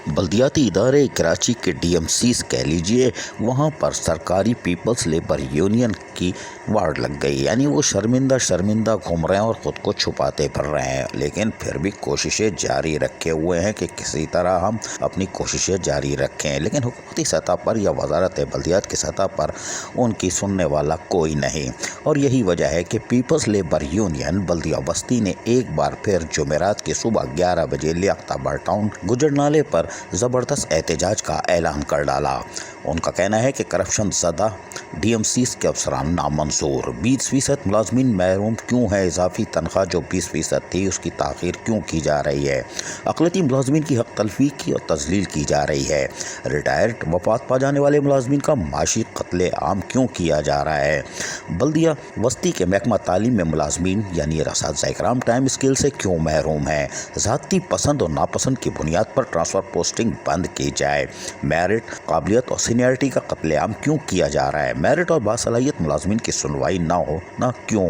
बल्दियाती इदारे कराची के DMCs कह लीजिए, वहाँ पर सरकारी पीपल्स लेबर यूनियन की वार्ड लग गई। यानी वो शर्मिंदा घूम रहे हैं और ख़ुद को छुपाते फिर रहे हैं, लेकिन फिर भी कोशिशें जारी रखे हुए हैं कि किसी तरह हम अपनी कोशिशें जारी रखें। लेकिन हुकूमती सतह पर या वजारत बल्दियात की सतह पर उनकी सुनने वाला कोई नहीं। और यही वजह है कि पीपल्स लेबर यूनियन बल्दिया बस्ती ने एक बार फिर जुमेरात की सुबह 11 बजे लियाकताबाद टाउन गुजरनाले पर ज़बरदस्त एहतजाज का ऐलान कर डाला। उनका कहना है कि करप्शन ज़दा DMCs के अफसरान नामंजूर, 20% मुलाजमीन महरूम क्यों है, इजाफी तनख्वाह जो 20% थी उसकी ताख़ीर क्यों की जा रही है, अक़लियती मुलाजमीन की हक़ तलफ़ी की और तज़लील की जा रही है, रिटायर्ड वफ़ात पा जाने वाले मुलाजमीन का माशी कत्ले आम क्यों किया जा रहा है, बल्दिया बस्ती के महकमा तालीम में मुलाजमीन यानी रसाज़ा इकराम टाइम स्केल से क्यों महरूम है, ज़ाती पसंद और नापसंद की बुनियाद पर ट्रांसफ़र पोस्टिंग बंद की जाए, मेरिट काबिलियत और सीनियरिटी का कत्लेआम क्यों किया जा रहा है, मेरिट और बासलाहियत मुलाजमीन की सुनवाई ना हो ना क्यों,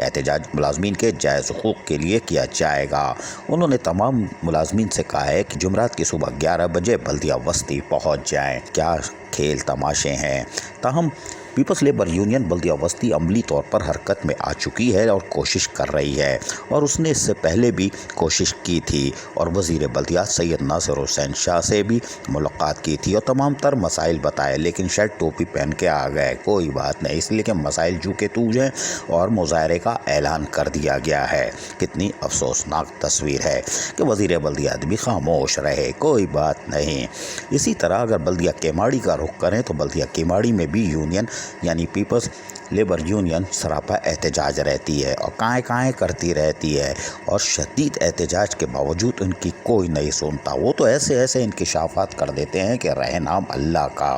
एहतजाज मुलाजमीन के जायज़ हुकूक़ के लिए किया जाएगा। उन्होंने तमाम मुलाजमीन से कहा है कि जुमरात की सुबह 11 बजे बल्दिया बस्ती पहुँच जाएँ। क्या खेल तमाशे हैं। ताहम पीपल्स लेबर यूनियन बल्दिया बस्ती अमली तौर पर हरकत में आ चुकी है और कोशिश कर रही है, और उसने इससे पहले भी कोशिश की थी और वज़ीर बल्दियात सैयद नासिर हुसैन शाह से भी मुलाकात की थी और तमाम तर मसाइल बताए, लेकिन शायद टोपी पहन के आ गए। कोई बात नहीं, इसलिए कि मसाइल जू के तूज हैं और मुजाहरे का ऐलान कर दिया गया है। कितनी अफसोसनाक तस्वीर है कि वज़ीर बल्दियात भी खामोश रहे। कोई बात नहीं। इसी तरह अगर बल्दिया केमाड़ी का रुख करें तो बल्दिया केमाड़ी में भी यूनियन यानी पीपल्स लेबर यूनियन सरापा एहतजाज रहती है और काएँ करती रहती है, और शदीद एहतजाज के बावजूद उनकी कोई नहीं सुनता। वो तो ऐसे इंकिशाफात कर देते हैं कि रहे नाम अल्लाह का।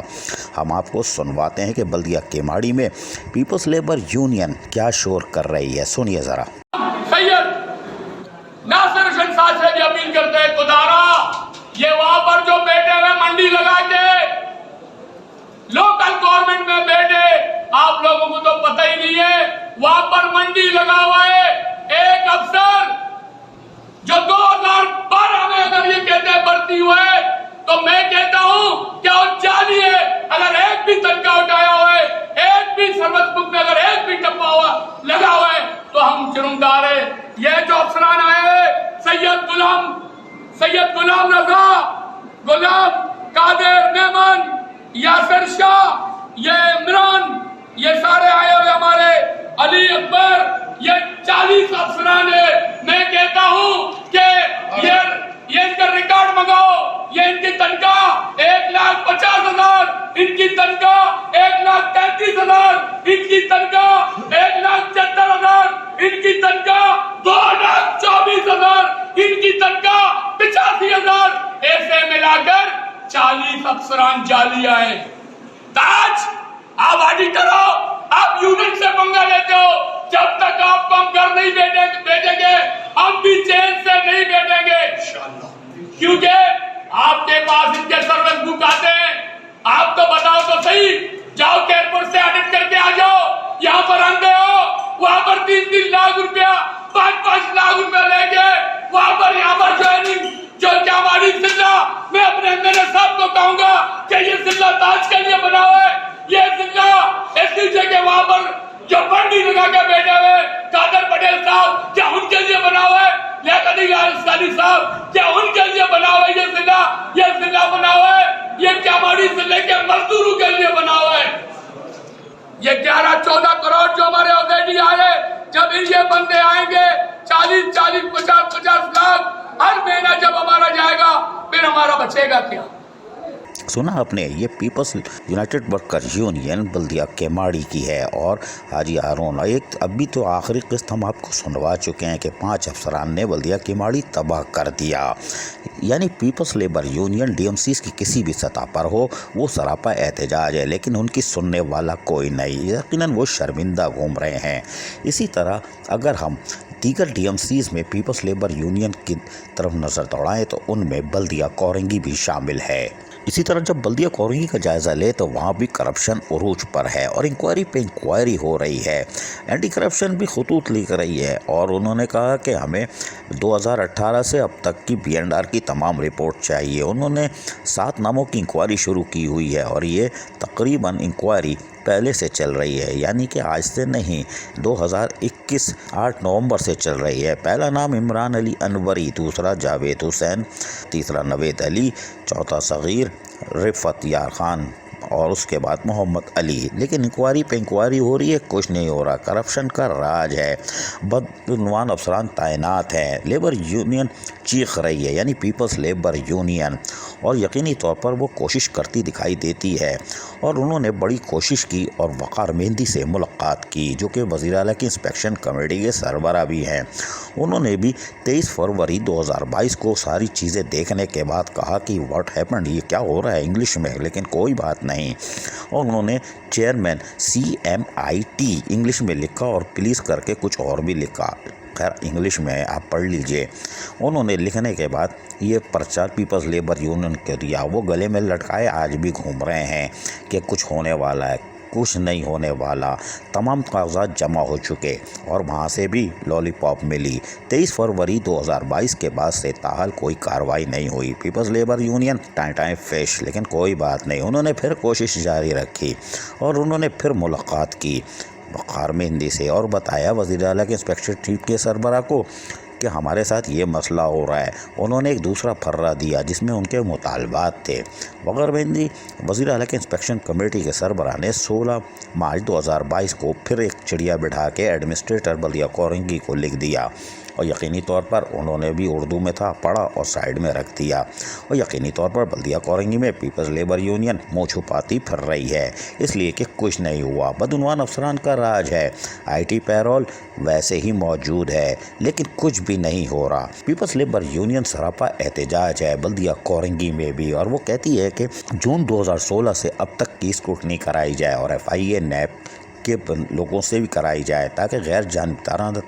हम आपको सुनवाते हैं कि बल्दिया केमाड़ी में पीपल्स लेबर यूनियन क्या शोर कर रही है, सुनिए ज़रा। सैयद नासिर हुसैन साहब से भी अपील करते हैं, खुदारा ये वहां पर जो बैठे हुए मंडी लगा के लोकल गवर्नमेंट में बैठे, आप लोगों को तो पता ही नहीं है, वहां पर मंडी लगा हुआ है एक अफसर जो 2012 में अगर ये कहते हैं भर्ती हुए, तो मैं कहता हूं क्या वो जाली है। अगर एक भी तनख्वाह उठाया हुआ है, एक भी सर्विस बुक में अगर एक भी टप्पा हुआ लगा हुआ है, तो हम जुर्मदार है। ये जो अफसरान आए हैं, सैयद गुलाम रजा, गुलाम कादिर मेमन, यासिर शाह, ये इमरान, ये सारे आए हुए हमारे अली अकबर, ये 40 अफसरान है। मैं कहता हूं कि ये इनका रिकॉर्ड मंगाओ। ये इनकी तनख्वाह 1,50,000, इनकी तनख्वाह 1,33,000, इनकी तनख्वाह 1,74,000, इनकी तनख्वाह 2,24,000, इनकी तनख्वाह 85,000। ऐसे मिलाकर 40 अफसरान जाली आए। ताज आप ऑडिटर हो, आप यूनिट से पंगा लेते हो। जब तक आपको हम घर नहीं भेजेंगे, हम भी चैन से नहीं बैठेंगे इंशाअल्लाह, क्योंकि आपके पास इनके सर्विस बुक आते हैं। आप तो बताओ तो सही, जाओ एयरपोर्ट से ऑडिट करके आ जाओ। यहाँ पर अंधे हो, वहां पर 3-3 लाख रुपया, 5-5 लाख रुपया लेके वहां पर यहाँ पर ज्वाइनिंग जो क्या हमारी जिला, मैं अपने MLA साहब को कहूंगा कि ये जिला ताज के लिए बना हुआ है। ये जिला ऐसी जगह वहां पर जो बंडी लगा के बैठे हुए कादर पटेल साहब, क्या उनके लिए बना हुआ है? लियाकत अली अंसारी साहब, क्या उनके लिए बना हुआ है? ये जिला बना हुआ है, ये क्या हमारी जिले के मजदूरों के लिए बना हुआ है। ये 11-14 करोड़ जो हमारे ऑलरेडी आए, जब ये बंदे आएंगे 40-40, 50-50 लाख हर महीना जब हमारा जाएगा, फिर हमारा बचेगा क्या? सुना आपने, ये पीपल्स यूनाइटेड वर्कर यूनियन बल्दिया केमाड़ी की है और हाजी हारून। एक अभी तो आखिरी किस्त हम आपको सुनवा चुके हैं कि 5 अफसरान ने बल्दिया केमाड़ी तबाह कर दिया। यानी पीपल्स लेबर यूनियन DMCs की किसी भी सतह पर हो, वो सरापा एहतजाज है, लेकिन उनकी सुनने वाला कोई नहीं। यकीनन वो शर्मिंदा घूम रहे हैं। इसी तरह अगर हम दीगर DMCs में पीपल्स लेबर यूनियन की तरफ नज़र दौड़ाएँ तो उनमें बल्दिया कोरंगी भी शामिल है। इसी तरह जब बल्दिया कॉलोनी का जायज़ा ले तो वहाँ भी करप्शन उरूज पर है और इंक्वायरी पे इंक्वायरी हो रही है। एंटी करप्शन भी खतूत लिख रही है और उन्होंने कहा कि हमें 2018 से अब तक की B&R की तमाम रिपोर्ट चाहिए। उन्होंने 7 नामों की इंक्वायरी शुरू की हुई है और ये तकरीबन इंक्वायरी पहले से चल रही है, यानी कि आज से नहीं, 2021 8 नवंबर से चल रही है। पहला नाम इमरान अली अनवरी, दूसरा जावेद हुसैन, तीसरा नवेद अली, चौथा सगीर रिफत यार खान और उसके बाद मोहम्मद अली। लेकिन इंक्वायरी पे इंक्वायरी हो रही है, कुछ नहीं हो रहा। करप्शन का राज है, बदउनवान अफसरान तैनात हैं, लेबर यूनियन चीख रही है, यानी पीपल्स लेबर यूनियन, और यकीनी तौर पर वो कोशिश करती दिखाई देती है। और उन्होंने बड़ी कोशिश की और वक़ार मेहंदी से मुलाकात की, जो कि वज़ीर आला की इंस्पेक्शन कमेटी के सरबराह भी हैं। उन्होंने भी 23 फरवरी 2022 को सारी चीज़ें देखने के बाद कहा कि व्हाट हैपेंड, ये क्या हो रहा है, इंग्लिश में, लेकिन कोई बात नहीं। और उन्होंने चेयरमैन CMIT इंग्लिश में लिखा और प्लीज़ करके कुछ और भी लिखा, खैर इंग्लिश में आप पढ़ लीजिए। उन्होंने लिखने के बाद ये पर्चा पीपल्स लेबर यूनियन को दिया। वो गले में लटकाए आज भी घूम रहे हैं कि कुछ होने वाला है, कुछ नहीं होने वाला। तमाम कागजात जमा हो चुके और वहाँ से भी लॉलीपॉप मिली। 23 फरवरी 2022 के बाद से ताहाल कोई कार्रवाई नहीं हुई। पीपल्स लेबर यूनियन टाइम फिश, लेकिन कोई बात नहीं। उन्होंने फिर कोशिश जारी रखी और उन्होंने फिर मुलाकात की वक़ार मेहंदी से और बताया वज़ीर आला के इंस्पेक्शन चीफ के सरबराह को कि हमारे साथ ये मसला हो रहा है। उन्होंने एक दूसरा फर्रा दिया जिसमें उनके मुतालबात थे। वक़ार मेहंदी वज़ीर आला के इंस्पेक्शन कमेटी के सरबराह ने 16 मार्च 2022 को फिर एक चिड़िया बिठा के एडमिनिस्ट्रेटर बल्दिया कौरंगी को लिख दिया और यकीनी तौर पर उन्होंने भी उर्दू में था, पढ़ा और साइड में रख दिया। और यकीनी तौर पर बल्दिया कौरंगी में पीपल्स लेबर यूनियन मुँह छुपाती फिर रही है, इसलिए कि कुछ नहीं हुआ। बदउनवान अफसरान का राज है, IT पैरोल वैसे ही मौजूद है, लेकिन कुछ भी नहीं हो रहा। पीपल्स लेबर यूनियन सरापा एहतजाज है बल्दिया कौरंगी में भी, और वो कहती है कि जून 2016 से अब तक की स्क्रूटनी कराई जाए और FIA NAP के लोगों से भी कराई जाए ताकि गैर जानबदाराना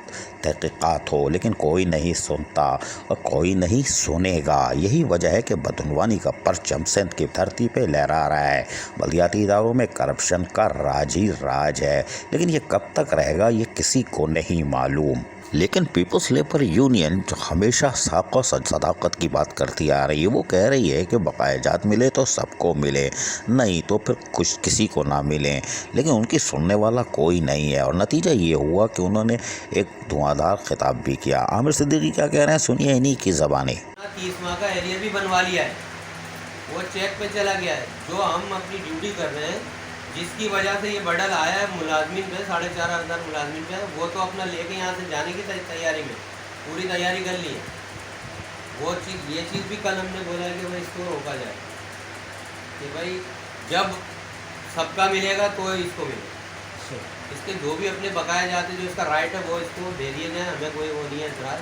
तहकीकात हो, लेकिन कोई नहीं सुनता और कोई नहीं सुनेगा। यही वजह है कि बदउनवानी का परचम सिंध की धरती पे लहरा रहा है। बल्दियाती इदारों में करप्शन का राज ही राज है, लेकिन ये कब तक रहेगा ये किसी को नहीं मालूम। लेकिन पीपल्स लेबर यूनियन जो हमेशा साख और सदाकत की बात करती आ रही है, वो कह रही है कि बकायाजात मिले तो सबको मिले, नहीं तो फिर कुछ किसी को ना मिले, लेकिन उनकी सुनने वाला कोई नहीं है। और नतीजा ये हुआ कि उन्होंने एक धुआंधार खिताब भी किया। आमिर सिद्दीकी क्या कह रहे हैं, सुनिए इन्हीं की ज़बानी। 30 माह का एरियर भी बनवा लिया है, वो चेक पे चला गया है। जो हम अपनी ड्यूटी कर रहे हैं, जिसकी वजह से ये बडल आया है मुलाजमिन पे, 4,500 मुलाजमिन पे, वो तो अपना लेके यहाँ से जाने की तैयारी में पूरी तैयारी कर ली है। वो चीज़, ये चीज़ भी कल हमने बोला है कि भाई इसको रोका जाए कि भाई जब सबका मिलेगा तो इसको मिले। इसके जो भी अपने बकाया जाते, जो इसका राइट है वो इसको दे दिए जाए, हमें कोई वो नहीं है इतराज़,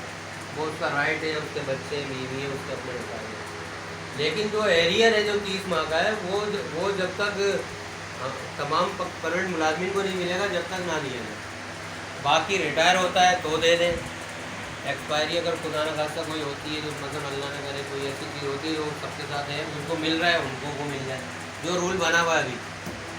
वो उसका राइट है, उसके बच्चे बीवी है, उसके अपने बकाया। लेकिन जो एरियर है जो 30 माह का है, वो जब तक तमाम परमानेंट मुलाजमिन को नहीं मिलेगा जब तक ना दिया जाए। बाकी रिटायर होता है तो दे दें, एक्सपायरी अगर खुदा न खास्ता कोई होती है, जो मतलब अल्लाह न करे कोई ऐसी चीज़ होती है जो सबके साथ है, उनको मिल रहा है उनको वो मिल जाए, जो रूल बना हुआ है अभी।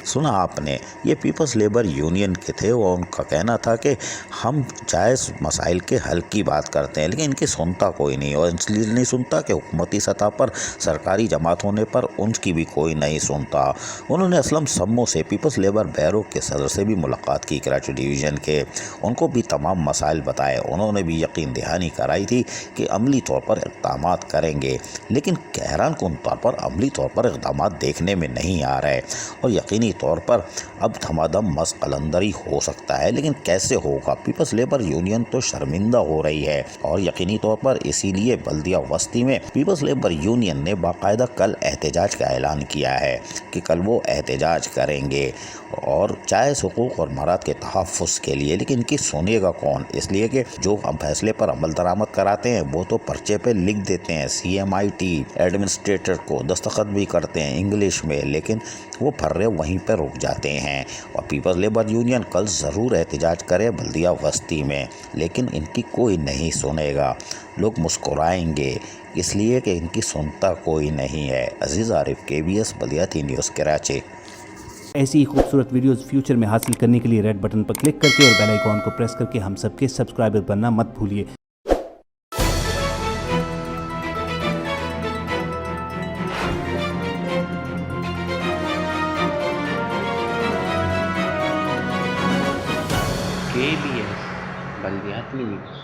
सुना आपने, ये पीपल्स लेबर यूनियन के थे और उनका कहना था कि हम जायज़ मसाइल के हल की बात करते हैं, लेकिन इनकी सुनता कोई नहीं, और इसलिए नहीं सुनता कि हुकूमती सतह पर सरकारी जमात होने पर उनकी भी कोई नहीं सुनता। उन्होंने असलम सम्मो से, पीपल्स लेबर बैरो के सदर से भी मुलाकात की कराची डिवीज़न के, उनको भी तमाम मसाइल बताए। उन्होंने भी यकीन दहानी कराई थी कि अमली तौर पर इक़दाम करेंगे, लेकिन हैरान कुन तौर पर अमली तौर पर इक़दाम देखने में नहीं आ रहे। और यकीनी तौर पर अब धमाधम मस्त कलंदरी हो सकता है, लेकिन कैसे होगा। पीपल्स लेबर यूनियन तो शर्मिंदा हो रही है और यकीनी तौर पर इसीलिए बल्दिया वस्ती में पीपल्स लेबर यूनियन ने बाकायदा कल एहतजाज का ऐलान किया है कि कल वो एहतजाज करेंगे और जायज़ हुकूक और मराद के तहफ़्फ़ुज़ के लिए। लेकिन इनकी सुनिएगा कौन, इसलिए कि जो हम फैसले पर अमल दरामद कराते हैं वो तो पर्चे पे लिख देते हैं, CMIT एडमिनिस्ट्रेटर को दस्तखत भी करते हैं इंग्लिश में, लेकिन वो फर्रे वहीं पर रुक जाते हैं। और पीपल्स लेबर यूनियन कल ज़रूर एहतजाज करे बल्दिया बस्ती में, लेकिन इनकी कोई नहीं सुनेगा। लोग मुस्कुराएंगे इसलिए कि इनकी सुनता कोई नहीं है। अजीज़ आरिफ, KBS बल्दिया न्यूज़ कराची। ऐसी ही खूबसूरत वीडियोस फ्यूचर में हासिल करने के लिए रेड बटन पर क्लिक करके और बेल आइकॉन को प्रेस करके हम सबके सब्सक्राइबर बनना मत भूलिए। KBS बल्दियात न्यूज़।